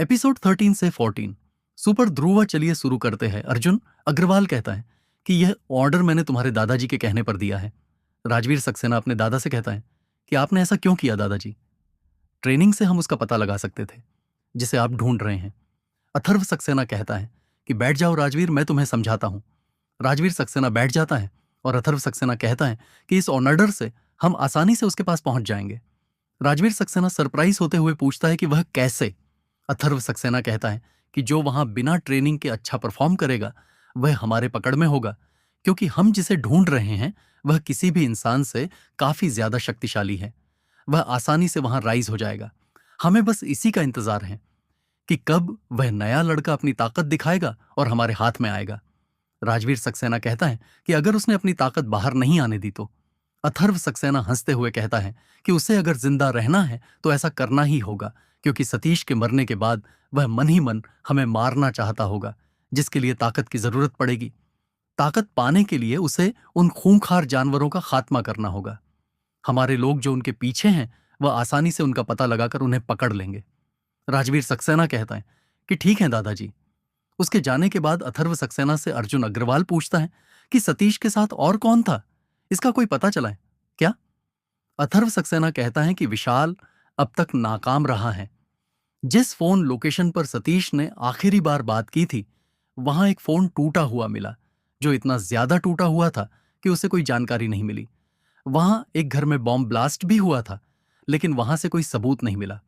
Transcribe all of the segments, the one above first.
Episode 13 से 14। Super Dhruva चलिए शुरू करते हैं। अर्जुन अग्रवाल कहता है कि यह ऑर्डर मैंने तुम्हारे दादाजी के कहने पर दिया है। राजवीर सक्सेना अपने दादा से कहता है कि आपने ऐसा क्यों किया दादाजी? ट्रेनिंग से हम उसका पता लगा सकते थे जिसे आप ढूंढ रहे हैं। अथर्व सक्सेना कहता है कि बैठ जाओ राजवीर, मैं तुम्हें समझाता हूं। राजवीर सक्सेना बैठ जाता है और अथर्व सक्सेना कहता है कि इस ऑर्डर से हम आसानी से उसके पास पहुंच जाएंगे। राजवीर सक्सेना सरप्राइज होते हुए पूछता है कि वह कैसे? अथर्व सक्सेना कहता है कि जो वहां बिना ट्रेनिंग के अच्छा परफॉर्म करेगा वह हमारे पकड़ में होगा, क्योंकि हम जिसे ढूंढ रहे हैं वह किसी भी इंसान से काफी ज्यादा शक्तिशाली है। वह आसानी से वहां राइज हो जाएगा। हमें बस इसी का इंतजार है कि कब वह नया लड़का अपनी ताकत दिखाएगा और हमारे हाथ में आएगा। राजवीर सक्सेना कहता है कि अगर उसने अपनी ताकत बाहर नहीं आने दी तो? अथर्व सक्सेना हंसते हुए कहता है कि उसे अगर जिंदा रहना है तो ऐसा करना ही होगा, क्योंकि सतीश के मरने के बाद वह मन ही मन हमें मारना चाहता होगा, जिसके लिए ताकत की जरूरत पड़ेगी। ताकत पाने के लिए उसे उन खूंखार जानवरों का खात्मा करना होगा। हमारे लोग जो उनके पीछे हैं वह आसानी से उनका पता लगाकर उन्हें पकड़ लेंगे। राजवीर सक्सेना कहता है कि ठीक है दादाजी। उसके जाने के बाद अथर्व सक्सेना से अर्जुन अग्रवाल पूछता है कि सतीश के साथ और कौन था, इसका कोई पता चला है क्या? अथर्व सक्सेना कहता है कि विशाल अब तक नाकाम रहा है। जिस फोन लोकेशन पर सतीश ने आखिरी बार बात की थी वहां एक फोन टूटा हुआ मिला, जो इतना ज्यादा टूटा हुआ था कि उसे कोई जानकारी नहीं मिली। वहां एक घर में बॉम्ब ब्लास्ट भी हुआ था, लेकिन वहां से कोई सबूत नहीं मिला।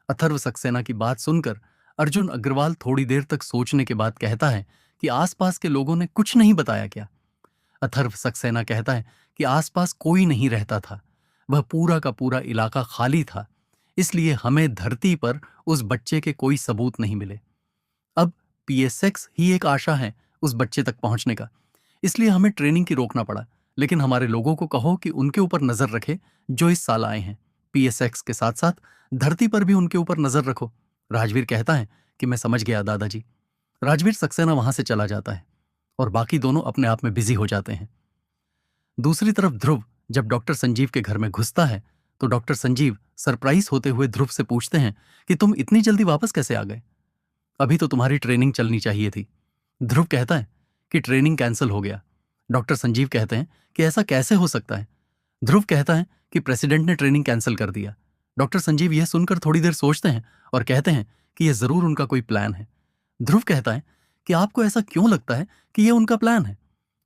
अथर्व सक्सेना की बात सुनकर अर्जुन अग्रवाल थोड़ी देर तक सोचने के बाद कहता है कि आसपास के लोगों ने कुछ नहीं बताया क्या? अथर्व सक्सेना कहता है कि आसपास कोई नहीं रहता था। वह पूरा का पूरा इलाका खाली था, इसलिए हमें धरती पर उस बच्चे के कोई सबूत नहीं मिले। अब पीएसएक्स ही एक आशा है उस बच्चे तक पहुंचने का, इसलिए हमें ट्रेनिंग की रोकना पड़ा। लेकिन हमारे लोगों को कहो कि उनके ऊपर नजर रखे जो इस साल आए हैं। पीएसएक्स के साथ साथ धरती पर भी उनके ऊपर नजर रखो। राजवीर कहता है कि मैं समझ गया दादाजी। राजवीर सक्सेना वहां से चला जाता है और बाकी दोनों अपने आप में बिजी हो जाते हैं। दूसरी तरफ ध्रुव जब डॉक्टर संजीव के घर में घुसता है तो डॉक्टर संजीव सरप्राइज होते हुए ध्रुव से पूछते हैं कि तुम इतनी जल्दी वापस कैसे आ गए? अभी तो तुम्हारी ट्रेनिंग चलनी चाहिए थी। ध्रुव कहता है कि ट्रेनिंग कैंसिल हो गया। डॉक्टर संजीव कहते हैं कि ऐसा कैसे हो सकता है? ध्रुव कहता है कि प्रेसिडेंट ने ट्रेनिंग कैंसिल कर दिया। डॉक्टर संजीव यह सुनकर थोड़ी देर सोचते हैं और कहते हैं कि यह जरूर उनका कोई प्लान है। ध्रुव कहता है कि आपको ऐसा क्यों लगता है कि यह उनका प्लान है?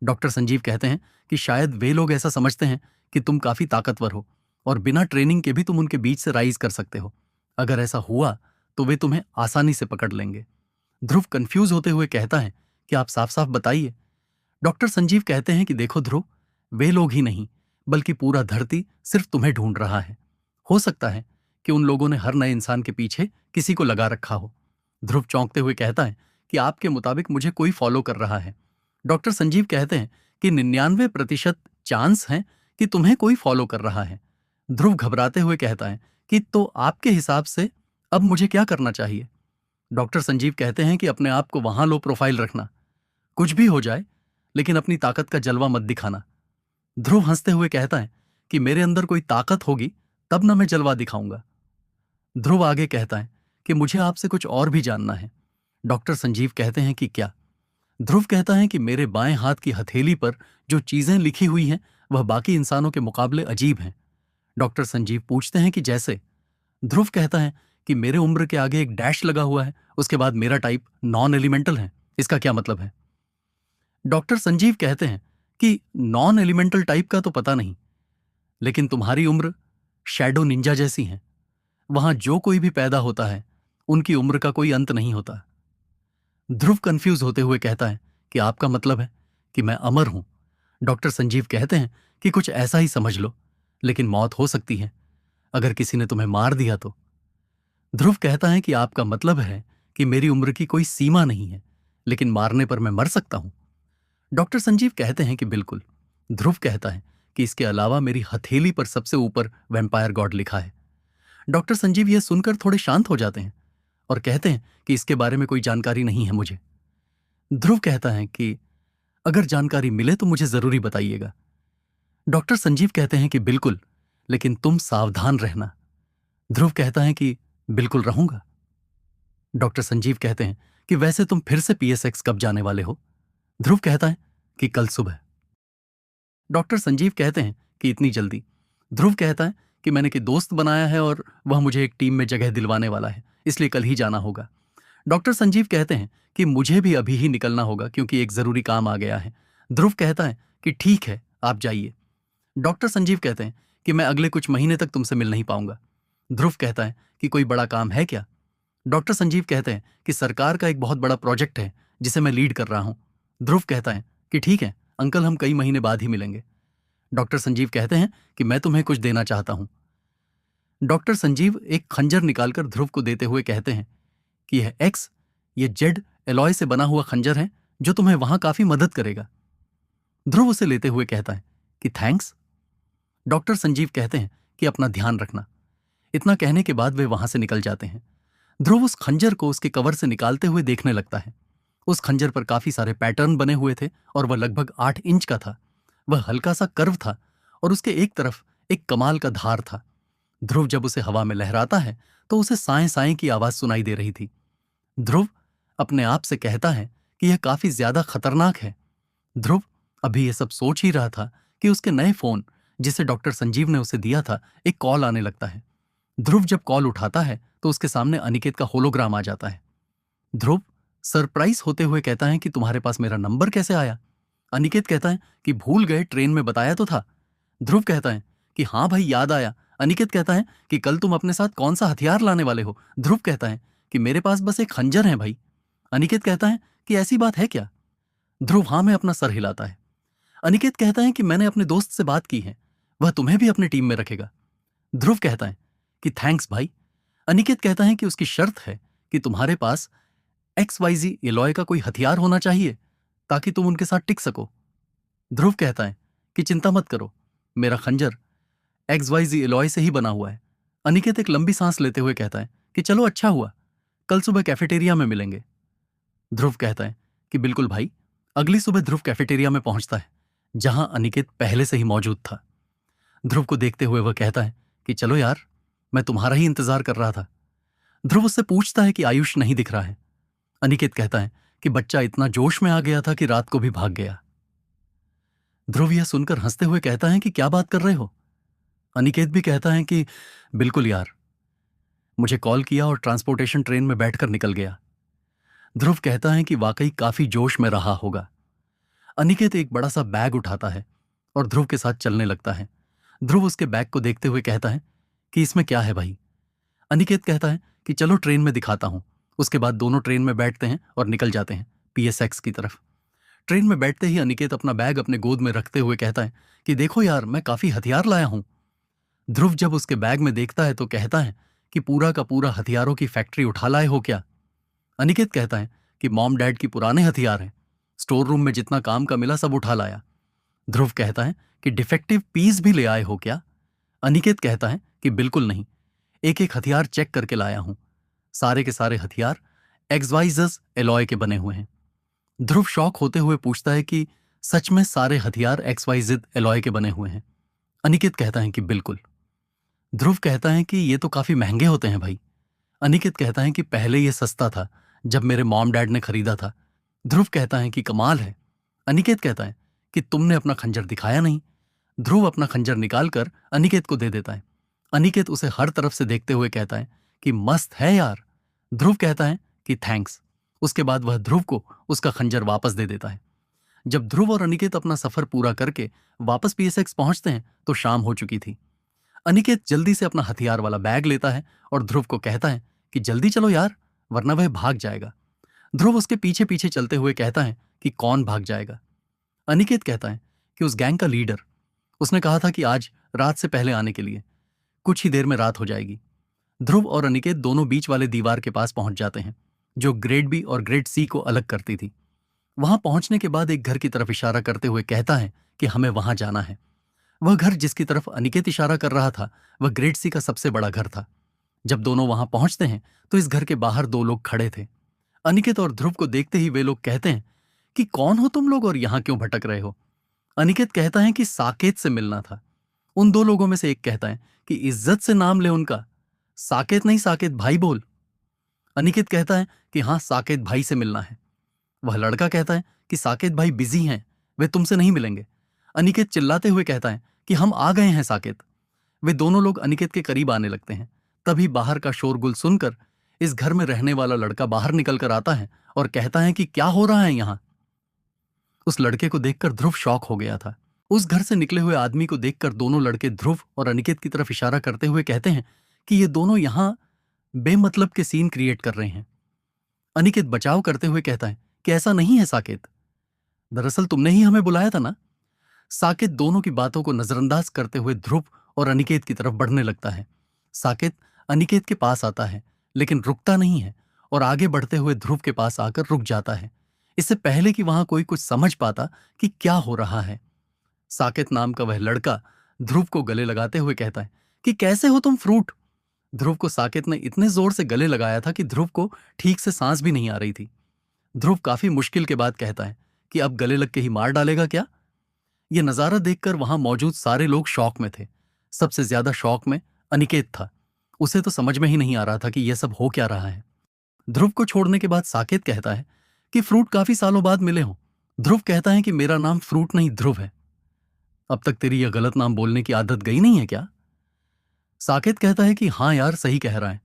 डॉक्टर संजीव कहते हैं कि शायद वे लोग ऐसा समझते हैं कि तुम काफी ताकतवर हो और बिना ट्रेनिंग के भी तुम उनके बीच से राइज कर सकते हो। अगर ऐसा हुआ तो वे तुम्हें आसानी से पकड़ लेंगे। ध्रुव कंफ्यूज होते हुए कहता है कि आप साफ साफ बताइए। डॉक्टर संजीव कहते हैं कि देखो ध्रुव, वे लोग ही नहीं बल्कि पूरा धरती सिर्फ तुम्हें ढूंढ रहा है। हो सकता है कि उन लोगों ने हर नए इंसान के पीछे किसी को लगा रखा हो। ध्रुव चौंकते हुए कहता है कि आपके मुताबिक मुझे कोई फॉलो कर रहा है। डॉक्टर संजीव कहते हैं कि 99% चांस है कि तुम्हें कोई फॉलो कर रहा है। ध्रुव घबराते हुए कहता है कि तो आपके हिसाब से अब मुझे क्या करना चाहिए? डॉक्टर संजीव कहते हैं कि अपने आप को वहां लो प्रोफाइल रखना, कुछ भी हो जाए लेकिन अपनी ताकत का जलवा मत दिखाना। ध्रुव हंसते हुए कहता है कि मेरे अंदर कोई ताकत होगी तब ना मैं जलवा दिखाऊंगा। ध्रुव आगे कहता है कि मुझे आपसे कुछ और भी जानना है। डॉक्टर संजीव कहते हैं कि क्या? ध्रुव कहता है कि मेरे बाएं हाथ की हथेली पर जो चीजें लिखी हुई हैं वह बाकी इंसानों के मुकाबले अजीब हैं। डॉक्टर संजीव पूछते हैं कि जैसे? ध्रुव कहता है कि मेरे उम्र के आगे एक डैश लगा हुआ है, उसके बाद मेरा टाइप नॉन एलिमेंटल है। इसका क्या मतलब है? डॉक्टर संजीव कहते हैं कि नॉन एलिमेंटल टाइप का तो पता नहीं, लेकिन तुम्हारी उम्र शैडो निंजा जैसी है। वहां जो कोई भी पैदा होता है उनकी उम्र का कोई अंत नहीं होता। ध्रुव कंफ्यूज होते हुए कहता है कि आपका मतलब है कि मैं अमर हूं? डॉक्टर संजीव कहते हैं कि कुछ ऐसा ही समझ लो, लेकिन मौत हो सकती है अगर किसी ने तुम्हें मार दिया तो। ध्रुव कहता है कि आपका मतलब है कि मेरी उम्र की कोई सीमा नहीं है, लेकिन मारने पर मैं मर सकता हूं। डॉक्टर संजीव कहते हैं कि बिल्कुल। ध्रुव कहता है कि इसके अलावा मेरी हथेली पर सबसे ऊपर वैम्पायर गॉड लिखा है। डॉक्टर संजीव यह सुनकर थोड़े शांत हो जाते हैं और कहते हैं कि इसके बारे में कोई जानकारी नहीं है मुझे। ध्रुव कहता है कि अगर जानकारी मिले तो मुझे जरूरी बताइएगा। डॉक्टर संजीव कहते हैं कि बिल्कुल, लेकिन तुम सावधान रहना। ध्रुव कहता है कि बिल्कुल रहूंगा। डॉक्टर संजीव कहते हैं कि वैसे तुम फिर से पीएसएक्स कब जाने वाले हो? ध्रुव कहता है कि कल सुबह। डॉक्टर संजीव कहते हैं कि इतनी जल्दी? ध्रुव कहता है कि मैंने कि दोस्त बनाया है और वह मुझे एक टीम में जगह दिलवाने वाला है, इसलिए कल ही जाना होगा। डॉक्टर संजीव कहते हैं कि मुझे भी अभी ही निकलना होगा क्योंकि एक जरूरी काम आ गया है। ध्रुव कहता है कि ठीक है, आप जाइए। डॉक्टर संजीव कहते हैं कि मैं अगले कुछ महीने तक तुमसे मिल नहीं पाऊंगा। ध्रुव कहता है कि कोई बड़ा काम है क्या? डॉक्टर संजीव कहते हैं कि सरकार का एक बहुत बड़ा प्रोजेक्ट है जिसे मैं लीड कर रहा हूं। ध्रुव कहता है कि ठीक है अंकल, हम कई महीने बाद ही मिलेंगे। डॉक्टर संजीव कहते हैं कि मैं तुम्हें कुछ देना चाहता हूं। डॉक्टर संजीव एक खंजर निकालकर ध्रुव को देते हुए कहते हैं कि यह एक्स, ये जेड एलॉय से बना हुआ खंजर है जो तुम्हें वहां काफी मदद करेगा। ध्रुव उसे लेते हुए कहता है कि थैंक्स। डॉक्टर संजीव कहते हैं कि अपना ध्यान रखना। इतना कहने के बाद वे वहां से निकल जाते हैं। ध्रुव उस खंजर को उसके कवर से निकालते हुए देखने लगता है। उस खंजर पर काफी सारे पैटर्न बने हुए थे और वह लगभग 8 इंच का था। वह हल्का सा कर्व था और उसके एक तरफ एक कमाल का धार था। ध्रुव जब उसे हवा में लहराता है तो उसे साएं साएं की आवाज सुनाई दे रही थी। ध्रुव अपने आप से कहता है कि यह काफी ज्यादा खतरनाक है। ध्रुव अभी यह सब सोच ही रहा था कि उसके नए फोन, जिसे डॉक्टर संजीव ने उसे दिया था, एक कॉल आने लगता है। ध्रुव जब कॉल उठाता है तो उसके सामने अनिकेत का होलोग्राम आ जाता है। ध्रुव सरप्राइज होते हुए कहता है कि तुम्हारे पास मेरा नंबर कैसे आया? अनिकेत कहता है कि भूल गए, ट्रेन में बताया तो था। ध्रुव कहता है कि हाँ भाई, याद आया। अनिकेत कहता है कि कल तुम अपने साथ कौन सा हथियार लाने वाले हो? ध्रुव कहता है कि मेरे पास बस एक खंजर है भाई। अनिकेत कहता है कि ऐसी बात है क्या? ध्रुव हाँ में अपना सर हिलाता है। अनिकेत कहता है कि मैंने अपने दोस्त से बात की है, वह तुम्हें भी अपनी टीम में रखेगा। ध्रुव कहता है कि थैंक्स भाई। अनिकेत कहता है कि उसकी शर्त है कि तुम्हारे पास XYZ एलॉय का कोई हथियार होना चाहिए ताकि तुम उनके साथ टिक सको। ध्रुव कहता है कि चिंता मत करो, मेरा खंजर XYZ एलॉय से ही बना हुआ है। अनिकेत एक लंबी सांस लेते हुए कहता है कि चलो अच्छा हुआ, कल सुबह कैफेटेरिया में मिलेंगे। ध्रुव कहता है कि बिल्कुल भाई। अगली सुबह ध्रुव कैफेटेरिया में पहुंचता है जहां अनिकेत पहले से ही मौजूद था। ध्रुव को देखते हुए वह कहता है कि चलो यार, मैं तुम्हारा ही इंतजार कर रहा था। ध्रुव उससे पूछता है कि आयुष नहीं दिख रहा है। अनिकेत कहता है कि बच्चा इतना जोश में आ गया था कि रात को भी भाग गया। ध्रुव यह सुनकर हंसते हुए कहता है कि क्या बात कर रहे हो? अनिकेत भी कहता है कि बिल्कुल यार, मुझे कॉल किया और ट्रांसपोर्टेशन ट्रेन में बैठकर निकल गया। ध्रुव कहता है कि वाकई काफी जोश में रहा होगा। अनिकेत एक बड़ा सा बैग उठाता है और ध्रुव के साथ चलने लगता है। ध्रुव उसके बैग को देखते हुए कहता है कि इसमें क्या है भाई? अनिकेत कहता है कि चलो ट्रेन में दिखाता हूं। उसके बाद दोनों ट्रेन में बैठते हैं और निकल जाते हैं पीएसएक्स की तरफ। ट्रेन में बैठते ही अनिकेत अपना बैग अपने गोद में रखते हुए कहता है कि देखो यार, मैं काफी हथियार लाया हूं। ध्रुव जब उसके बैग में देखता है तो कहता है कि पूरा का पूरा हथियारों की फैक्ट्री उठा लाए हो क्या? अनिकेत कहता है कि मॉम डैड की पुराने हथियार हैं, स्टोर रूम में जितना काम का मिला सब उठा लाया। ध्रुव कहता है कि डिफेक्टिव पीस भी ले आए हो क्या? अनिकेत कहता है कि बिल्कुल नहीं, एक एक हथियार चेक करके लाया हूं। सारे के सारे हथियार एक्सवाइजस एलॉय के बने हुए हैं। ध्रुव शौक होते हुए पूछता है कि सच में सारे हथियार एक्सवाइजेड एलॉय के बने हुए हैं? अनिकेत कहता है कि बिल्कुल। ध्रुव कहता है कि ये तो काफी महंगे होते हैं भाई। अनिकेत कहता है कि पहले ये सस्ता था जब मेरे मॉम डैड ने खरीदा था। ध्रुव कहता है कि कमाल है। अनिकेत कहता है कि तुमने अपना खंजर दिखाया नहीं। ध्रुव अपना खंजर निकालकर अनिकेत को दे देता है। अनिकेत उसे हर तरफ से देखते हुए कहता है कि मस्त है यार। ध्रुव कहता है कि थैंक्स। उसके बाद वह ध्रुव को उसका खंजर वापस दे देता है। जब ध्रुव और अनिकेत अपना सफर पूरा करके वापस पीएसएक्स पहुंचते हैं तो शाम हो चुकी थी। अनिकेत जल्दी से अपना हथियार वाला बैग लेता है और ध्रुव को कहता है कि जल्दी चलो यार, वरना वह भाग जाएगा। ध्रुव उसके पीछे पीछे चलते हुए कहता है कि कौन भाग जाएगा? अनिकेत कहता है कि उस गैंग का लीडर, उसने कहा था कि आज रात से पहले आने के लिए, कुछ ही देर में रात हो जाएगी। ध्रुव और अनिकेत दोनों बीच वाले दीवार के पास पहुंच जाते हैं जो ग्रेड बी और ग्रेड सी को अलग करती थी। वहां पहुंचने के बाद एक घर की तरफ इशारा करते हुए कहता है कि हमें वहां जाना है। वह घर जिसकी तरफ अनिकेत इशारा कर रहा था वह ग्रेड सी का सबसे बड़ा घर था। जब दोनों वहां पहुंचते हैं तो इस घर के बाहर दो लोग खड़े थे। अनिकेत और ध्रुव को देखते ही वे लोग कहते हैं कि कौन हो तुम लोग और यहां क्यों भटक रहे हो? अनिकेत कहता है कि साकेत से मिलना था। उन दो लोगों में से एक कहता है कि इज्जत से नाम ले उनका, साकेत नहीं साकेत भाई बोल। अनिकेत कहता है कि हाँ, साकेत भाई से मिलना है। वह लड़का कहता है कि साकेत भाई बिजी हैं, वे तुमसे नहीं मिलेंगे। अनिकेत चिल्लाते हुए कहता है कि हम आ गए हैं साकेत। वे दोनों लोग अनिकेत के करीब आने लगते हैं। तभी बाहर का शोरगुल सुनकर इस घर में रहने वाला लड़का बाहर निकल कर आता है और कहता है कि क्या हो रहा है यहां। उस लड़के को देखकर ध्रुव शॉक हो गया था। उस घर से निकले हुए आदमी को देखकर दोनों लड़के ध्रुव और अनिकेत की तरफ इशारा करते हुए कहते हैं कि ये दोनों यहां बेमतलब के सीन क्रिएट कर रहे हैं। अनिकेत बचाव करते हुए कहता है कि ऐसा नहीं है साकेत, दरअसल तुमने ही हमें बुलाया था ना। साकेत दोनों की बातों को नजरअंदाज करते हुए ध्रुव और अनिकेत की तरफ बढ़ने लगता है। साकेत अनिकेत के पास आता है लेकिन रुकता नहीं है और आगे बढ़ते हुए ध्रुव के पास आकर रुक जाता है, इससे पहले कि वहां कोई कुछ समझ पाता कि क्या हो रहा है। साकेत नाम का वह लड़का ध्रुव को गले लगाते हुए कहता है कि कैसे हो तुम फ्रूट। ध्रुव को साकेत ने इतने जोर से गले लगाया था कि ध्रुव को ठीक से सांस भी नहीं आ रही थी। ध्रुव काफी मुश्किल के बाद कहता है कि अब गले लग के ही मार डालेगा क्या। यह नजारा देखकर वहां मौजूद सारे लोग शॉक में थे। सबसे ज्यादा शॉक में अनिकेत था। उसे तो समझ में ही नहीं आ रहा था कि यह सब हो क्या रहा है। ध्रुव को छोड़ने के बाद साकेत कहता है कि फ्रूट काफी सालों बाद मिले हो। ध्रुव कहता है कि मेरा नाम फ्रूट नहीं ध्रुव है। अब तक तेरी यह गलत नाम बोलने की आदत गई नहीं है क्या। साकेत कहता है कि हाँ यार, सही कह रहा है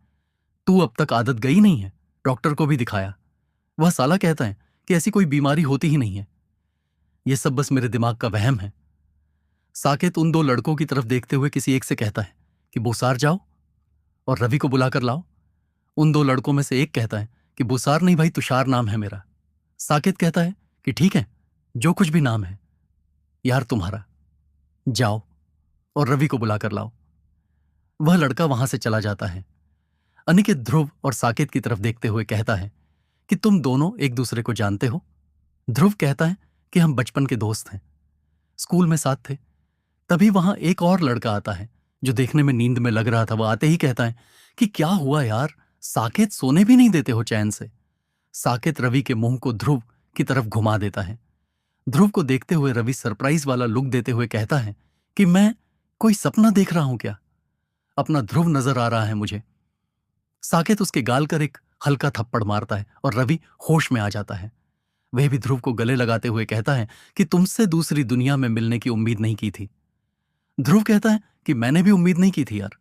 तू, अब तक आदत गई नहीं है, डॉक्टर को भी दिखाया। वह साला कहता है कि ऐसी कोई बीमारी होती ही नहीं है, यह सब बस मेरे दिमाग का वहम है। साकेत उन दो लड़कों की तरफ देखते हुए किसी एक से कहता है कि बुसार जाओ और रवि को बुलाकर लाओ। उन दो लड़कों में से एक कहता है कि बुसार नहीं भाई, तुषार नाम है मेरा। साकेत कहता है कि ठीक है, जो कुछ भी नाम है यार तुम्हारा, जाओ और रवि को बुलाकर लाओ। वह लड़का वहां से चला जाता है। अनिकेत ध्रुव और साकेत की तरफ देखते हुए कहता है कि तुम दोनों एक दूसरे को जानते हो। ध्रुव कहता है कि हम बचपन के दोस्त हैं, स्कूल में साथ थे। तभी वहां एक और लड़का आता है जो देखने में नींद में लग रहा था। वह आते ही कहता है कि क्या हुआ यार, साकेत सोने भी नहीं देते हो चैन से। साकेत रवि के मुंह को ध्रुव की तरफ घुमा देता है। ध्रुव को देखते हुए रवि सरप्राइज वाला लुक देते हुए कहता है कि मैं कोई सपना देख रहा हूं क्या, अपना ध्रुव नजर आ रहा है मुझे। साकेत उसके गाल कर एक हल्का थप्पड़ मारता है और रवि होश में आ जाता है। वह भी ध्रुव को गले लगाते हुए कहता है कि तुमसे दूसरी दुनिया में मिलने की उम्मीद नहीं की थी। ध्रुव कहता है कि मैंने भी उम्मीद नहीं की थी यार।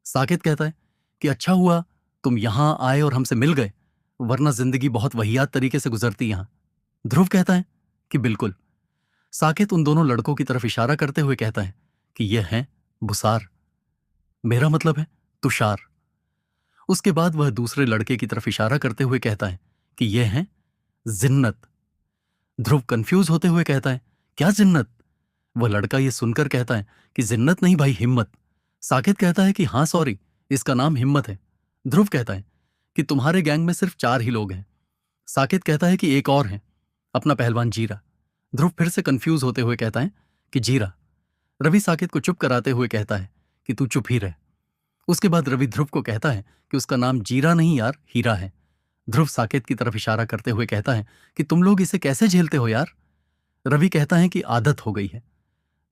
साकेत कहता है कि अच्छा हुआ तुम यहां आए और हमसे मिल गए, वरना जिंदगी बहुत वहियात तरीके से गुजरती यहां। ध्रुव कहता है कि बिल्कुल। साकेत उन दोनों लड़कों की तरफ इशारा करते हुए कहता है कि यह है बुसार, मेरा मतलब है तुषार। उसके बाद वह दूसरे लड़के की तरफ इशारा करते हुए कहता है कि यह है जिन्नत। ध्रुव कंफ्यूज होते हुए कहता है क्या जिन्नत। वह लड़का यह सुनकर कहता है कि जिन्नत नहीं भाई, हिम्मत। साकेत कहता है कि हाँ सॉरी, इसका नाम हिम्मत है। ध्रुव कहता है कि तुम्हारे गैंग में सिर्फ 4 ही लोग हैं। साकेत कहता है कि एक और है, अपना पहलवान जीरा। ध्रुव फिर से कंफ्यूज होते हुए कहता है कि जीरा। रवि साकेत को चुप कराते हुए कहता है कि तू चुप ही रह। उसके बाद रवि ध्रुव को कहता है कि उसका नाम जीरा नहीं यार, हीरा है। ध्रुव साकेत की तरफ इशारा करते हुए कहता है कि तुम लोग इसे कैसे झेलते हो यार। रवि कहता है कि आदत हो गई है।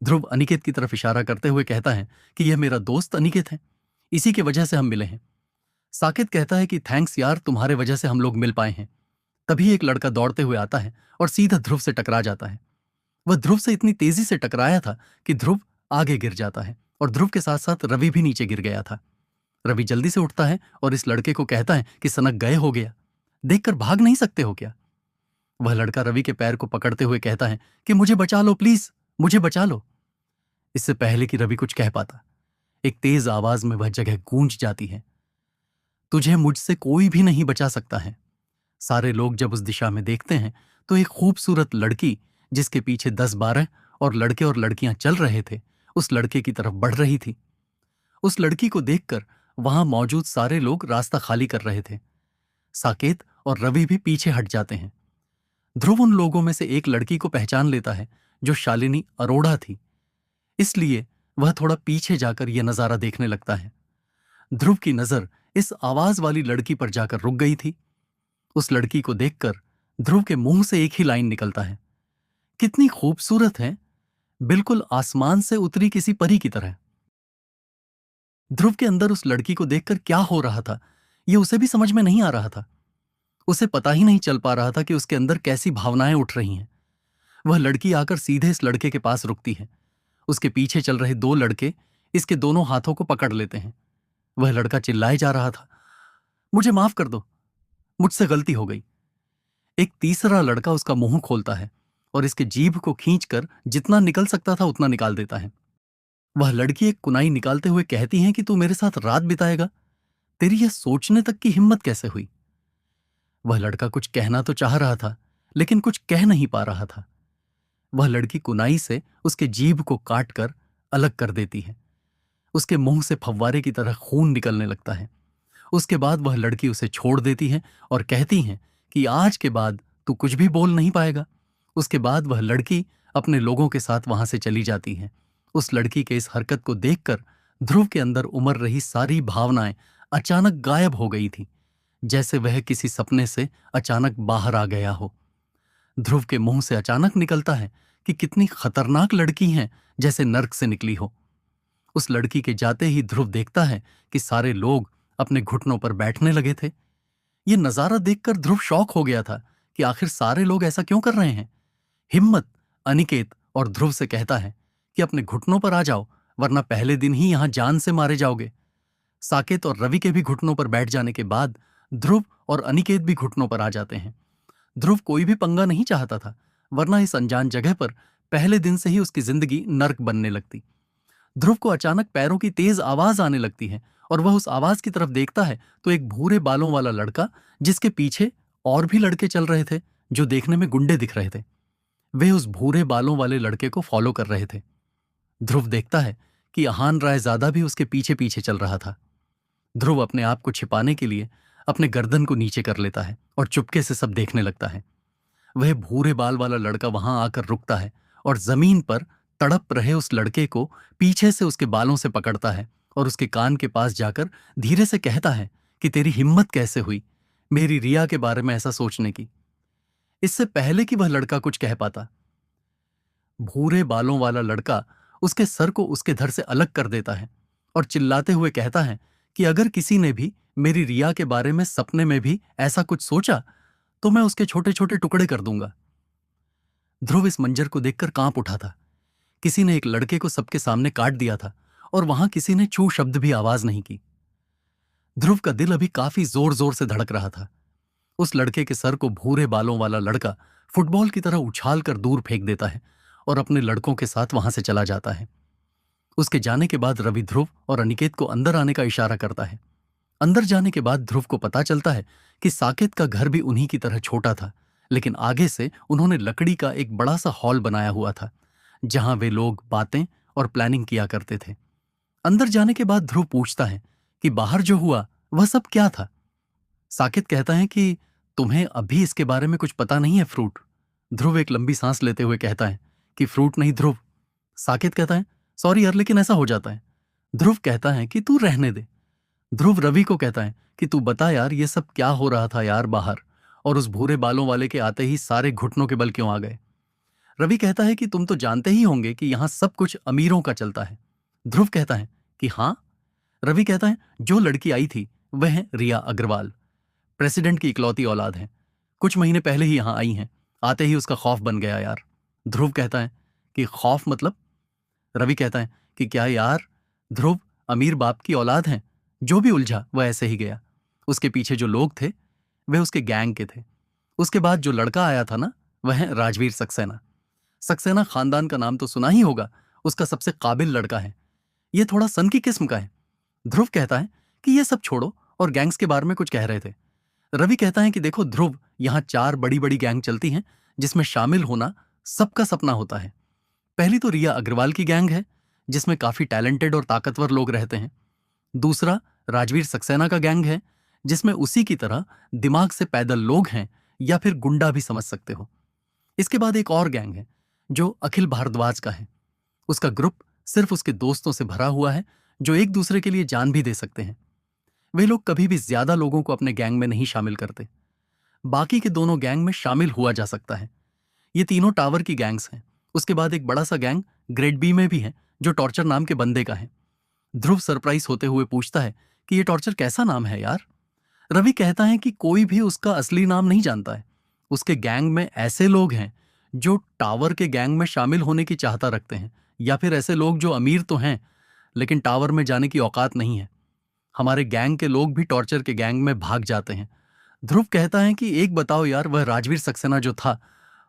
ध्रुव अनिकेत की तरफ इशारा करते हुए कहता है कि यह मेरा दोस्त अनिकेत है, इसी की वजह से हम मिले हैं। साकेत कहता है कि थैंक्स यार, तुम्हारे वजह से हम लोग मिल पाए हैं। तभी एक लड़का दौड़ते हुए आता है और सीधा ध्रुव से टकरा जाता है। वह ध्रुव से इतनी तेजी से टकराया था कि ध्रुव आगे गिर जाता है और ध्रुव के साथ साथ रवि भी नीचे गिर गया था। रवि जल्दी से उठता है और इस लड़के को कहता है कि सनक गए हो गया, देखकर भाग नहीं सकते हो क्या। वह लड़का रवि के पैर को पकड़ते हुए कहता है कि मुझे बचा लो प्लीज, मुझे बचा लो। इससे पहले कि रवि कुछ कह पाता, एक तेज आवाज में वह जगह गूंज जाती है, तुझे मुझसे कोई भी नहीं बचा सकता है। सारे लोग जब उस दिशा में देखते हैं तो एक खूबसूरत लड़की जिसके पीछे 10-12 और लड़के और लड़कियां चल रहे थे, उस लड़के की तरफ बढ़ रही थी। उस लड़की को देखकर वहां मौजूद सारे लोग रास्ता खाली कर रहे थे। साकेत और रवि भी पीछे हट जाते हैं। ध्रुव उन लोगों में से एक लड़की को पहचान लेता है जो शालिनी अरोड़ा थी, इसलिए वह थोड़ा पीछे जाकर यह नजारा देखने लगता है। ध्रुव की नजर इस आवाज वाली लड़की पर जाकर रुक गई थी। उस लड़की को देखकर ध्रुव के मुंह से एक ही लाइन निकलता है, कितनी खूबसूरत है, बिल्कुल आसमान से उतरी किसी परी की तरह। ध्रुव के अंदर उस लड़की को देखकर क्या हो रहा था ये उसे भी समझ में नहीं आ रहा था। उसे पता ही नहीं चल पा रहा था कि उसके अंदर कैसी भावनाएं उठ रही हैं। वह लड़की आकर सीधे इस लड़के के पास रुकती है। उसके पीछे चल रहे दो लड़के इसके दोनों हाथों को पकड़ लेते हैं। वह लड़का चिल्लाए जा रहा था, मुझे माफ कर दो, मुझसे गलती हो गई। एक तीसरा लड़का उसका मुंह खोलता है और इसके जीभ को खींचकर जितना निकल सकता था उतना निकाल देता है। वह लड़की एक कुनाई निकालते हुए कहती है कि तू मेरे साथ रात बिताएगा। तेरी यह सोचने तक की हिम्मत कैसे हुई? वह लड़का कुछ कहना तो चाह रहा था, लेकिन कुछ कह नहीं पा रहा था। वह लड़की कुनाई से उसके जीभ को काटकर अलग कर देती है। उसके मुंह से फव्वारे की तरह खून निकलने लगता है। उसके बाद वह लड़की उसे छोड़ देती है और कहती है कि आज के बाद तू कुछ भी बोल नहीं पाएगा। उसके बाद वह लड़की अपने लोगों के साथ वहां से चली जाती है। उस लड़की के इस हरकत को देखकर ध्रुव के अंदर उमड़ रही सारी भावनाएं अचानक गायब हो गई थी, जैसे वह किसी सपने से अचानक बाहर आ गया हो। ध्रुव के मुंह से अचानक निकलता है कि कितनी खतरनाक लड़की है, जैसे नर्क से निकली हो। उस लड़की के जाते ही ध्रुव देखता है कि सारे लोग अपने घुटनों पर बैठने लगे थे। ये नजारा देखकर ध्रुव शॉक हो गया था कि आखिर सारे लोग ऐसा क्यों कर रहे हैं। हिम्मत अनिकेत और ध्रुव से कहता है कि अपने घुटनों पर आ जाओ, वरना पहले दिन ही यहां जान से मारे जाओगे। साकेत और रवि के भी घुटनों पर बैठ जाने के बाद ध्रुव और अनिकेत भी घुटनों पर आ जाते हैं। ध्रुव कोई भी पंगा नहीं चाहता था, वरना इस अनजान जगह पर पहले दिन से ही उसकी जिंदगी नर्क बनने लगती। ध्रुव को अचानक पैरों की तेज आवाज आने लगती है और वह उस आवाज की तरफ देखता है तो एक भूरे बालों वाला लड़का, जिसके पीछे और भी लड़के चल रहे थे जो देखने में गुंडे दिख रहे थे, वे उस भूरे बालों वाले लड़के को फॉलो कर रहे थे। ध्रुव देखता है कि आहान रायजादा भी उसके पीछे पीछे चल रहा था। ध्रुव अपने आप को छिपाने के लिए अपने गर्दन को नीचे कर लेता है और चुपके से सब देखने लगता है। वह भूरे बाल वाला लड़का वहां आकर रुकता है और जमीन पर तड़प रहे उस लड़के को पीछे से उसके बालों से पकड़ता है और उसके कान के पास जाकर धीरे से कहता है कि तेरी हिम्मत कैसे हुई मेरी रिया के बारे में ऐसा सोचने की। इससे पहले कि वह लड़का कुछ कह पाता, भूरे बालों वाला लड़का उसके सर को उसके धड़ से अलग कर देता है और चिल्लाते हुए कहता है कि अगर किसी ने भी मेरी रिया के बारे में सपने में भी ऐसा कुछ सोचा तो मैं उसके छोटे छोटे टुकड़े कर दूंगा। ध्रुव इस मंजर को देखकर कांप उठा था। किसी ने एक लड़के को सबके सामने काट दिया था और वहां किसी ने छू शब्द भी आवाज नहीं की। ध्रुव का दिल अभी काफी जोर जोर से धड़क रहा था। उस लड़के के सर को भूरे बालों वाला लड़का फुटबॉल की तरह उछाल कर दूर फेंक देता है और अपने लड़कों के साथ वहां से चला जाता है। उसके जाने के बाद रवि ध्रुव और अनिकेत को अंदर आने का इशारा करता है। अंदर जाने के बाद ध्रुव को पता चलता है कि साकेत का घर भी उन्हीं की तरह छोटा था, लेकिन आगे से उन्होंने लकड़ी का एक बड़ा सा हॉल बनाया हुआ था जहां वे लोग बातें और प्लानिंग किया करते थे। अंदर जाने के बाद ध्रुव पूछता है कि बाहर जो हुआ वह सब क्या था। साकेत कहता है कि तुम्हें अभी इसके बारे में कुछ पता नहीं है फ्रूट। ध्रुव एक लंबी सांस लेते हुए कहता है कि फ्रूट नहीं ध्रुव। साकेत कहता है सॉरी यार, लेकिन ऐसा हो जाता है। ध्रुव कहता है कि तू रहने दे। ध्रुव रवि को कहता है कि तू बता यार, ये सब क्या हो रहा था यार बाहर, और उस भूरे बालों वाले के आते ही सारे घुटनों के बल क्यों आ गए। रवि कहता है कि तुम तो जानते ही होंगे कि यहां सब कुछ अमीरों का चलता है। ध्रुव कहता है कि हां। रवि कहता है जो लड़की आई थी वह है रिया अग्रवाल, प्रेसिडेंट की इकलौती औलाद है। कुछ महीने पहले ही यहां आई हैं, आते ही उसका खौफ बन गया यार। ध्रुव कहता है कि खौफ मतलब? रवि कहता है कि क्या यार ध्रुव, अमीर बाप की औलाद है। जो भी उलझा वह ऐसे ही गया। उसके पीछे जो लोग थे वे उसके गैंग के थे। उसके बाद जो लड़का आया था ना, वह है राजवीर सक्सेना। सक्सेना खानदान का नाम तो सुना ही होगा, उसका सबसे काबिल लड़का है। यह थोड़ा सन की किस्म का है। ध्रुव कहता है कि यह सब छोड़ो और गैंग्स के बारे में कुछ कह रहे थे। रवि कहता है कि देखो ध्रुव, यहां 4 बड़ी बड़ी गैंग चलती हैं जिसमें शामिल होना सबका सपना होता है। पहली तो रिया अग्रवाल की गैंग है जिसमें काफी टैलेंटेड और ताकतवर लोग रहते हैं। दूसरा राजवीर सक्सेना का गैंग है जिसमें उसी की तरह दिमाग से पैदल लोग हैं, या फिर गुंडा भी समझ सकते हो। इसके बाद एक और गैंग है जो अखिल भारद्वाज का है। उसका ग्रुप सिर्फ उसके दोस्तों से भरा हुआ है जो एक दूसरे के लिए जान भी दे सकते हैं। वे लोग कभी भी ज्यादा लोगों को अपने गैंग में नहीं शामिल करते। बाकी के दोनों गैंग में शामिल हुआ जा सकता है। ये तीनों टावर की गैंग्स हैं। उसके बाद एक बड़ा सा गैंग ग्रेड बी में भी है जो टॉर्चर नाम के बंदे का है। ध्रुव सरप्राइज होते हुए पूछता है कि ये टॉर्चर कैसा नाम है यार। रवि कहता है कि कोई भी उसका असली नाम नहीं जानता है। उसके गैंग में ऐसे लोग हैं जो टावर के गैंग में शामिल होने की चाहता रखते हैं, या फिर ऐसे लोग जो अमीर तो हैं लेकिन टावर में जाने की औकात नहीं है। हमारे गैंग के लोग भी टॉर्चर के गैंग में भाग जाते हैं। ध्रुव कहता है कि एक बताओ यार, वह राजवीर सक्सेना जो था,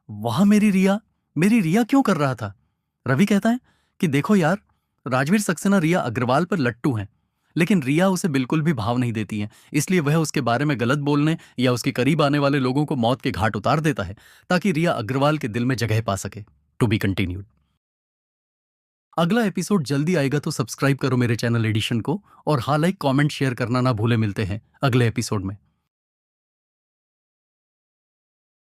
वहां मेरी रिया क्यों कर रहा था? रवि कहता है कि देखो यार, राजवीर सक्सेना रिया अग्रवाल पर लट्टू हैं, लेकिन रिया उसे बिल्कुल भी भाव नहीं देती है। इसलिए वह उसके बारे में गलत बोलने या उसके करीब आने वाले लोगों को मौत के घाट उतार देता है, ताकि रिया अग्रवाल के दिल में जगह पा सके। To be continued. अगला एपिसोड जल्दी आएगा, तो सब्सक्राइब करो मेरे चैनल एडिशन को, और हाँ, लाइक कमेंट शेयर करना ना भूले। मिलते हैं अगले एपिसोड में।